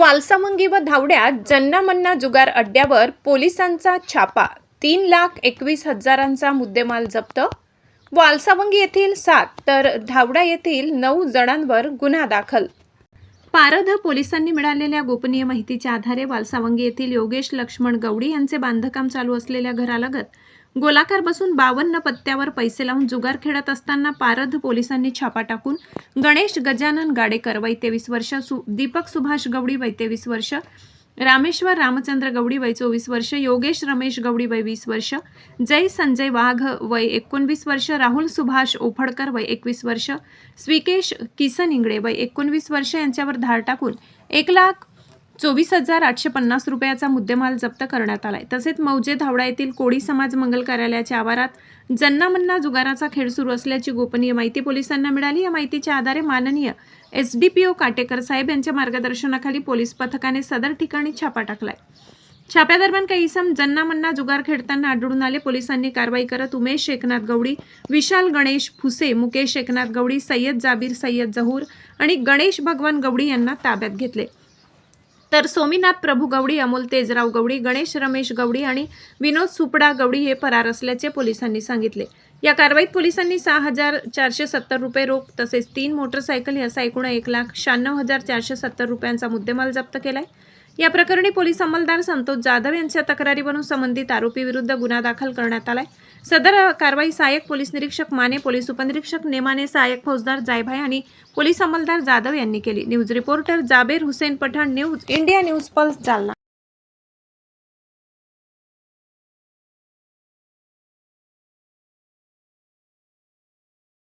वालसावंगी व धावड्यात जन्ना-मन्ना जुगार अड्ड्यावर पोलिसांचा छापा. 3,21,000चा मुद्देमाल जप्त. वालसावंगी येथील 7 तर धावडा येथील 9 जणांवर गुन्हा दाखल. पारध पोलिसांनी मिळालेल्या गोपनीय माहितीच्या आधारे वालसावंगी येथील योगेश लक्ष्मण गवडी यांचे बांधकाम चालू असलेल्या घरालगत गोलाकार बसून 52 पत्त्यावर पैसे लावून जुगार खेळत असताना पारध पोलिसांनी छापा टाकून गणेश गजानन गाडेकर वय 23 वर्ष, दीपक सुभाष गवडी वय 23 वर्ष, रामेश्वर रामचंद्र गवडी वय 24 वर्ष, योगेश रमेश गवडी वय 20 वर्ष, जय संजय वाघ वय 19 वर्ष, राहुल सुभाष ओफडकर वय 21 वर्ष, स्विकेश किसन इंगळे वय 19 वर्ष यांच्यावर धाड टाकून 1,24,850 रुपयाचा मुद्देमाल जप्त करण्यात आलाय. तसेच मौजे धावडा येथील कोळी समाज मंगल कार्यालयाच्या आवारात जन्ना-मन्ना जुगाराचा खेळ सुरू असल्याची गोपनीय माहिती पोलिसांना मिळाली. या माहितीच्या आधारे माननीय SDPO काटेकर साहेब यांच्या मार्गदर्शनाखाली पोलीस पथकाने सदर ठिकाणी छापा टाकलाय. छाप्यादरम्यान काही इसम जन्ना-मन्ना जुगार खेळताना आढळून आले. पोलिसांनी कारवाई करत उमेश एकनाथ गवडी, विशाल गणेश फुसे, मुकेश एकनाथ गवडी, सय्यद जाबीर सय्यद जहूर आणि गणेश भगवान गवडी यांना ताब्यात घेतले. तर सोमीनाथ प्रभू गवडी, अमोल तेजराव गवडी, गणेश रमेश गवडी आणि विनोद सुपडा गवडी हे फरार असल्याचे पोलिसांनी सांगितले. या कारवाईत पोलिसांनी 6,470 रुपये रोख तसेच 3 मोटरसायकल याचा एकूण 1,96,470 रुपयांचा मुद्देमाल जप्त केलाय. या प्रकरणी पोलीस अंमलदार संतोष जाधव यांच्या तक्रारीवरून संबंधित आरोपी विरुद्ध गुन्हा दाखल करण्यात आलाय. सदर कारवाई सहाय्यक पोलीस निरीक्षक माने, पोलीस उपनिरीक्षक नेमाने, सहाय्यक फौजदार जायभाई आणि पोलीस अंमलदार जाधव यांनी केली. News reporter Jaber Hussain Pathan, news India news pulse, Jalna.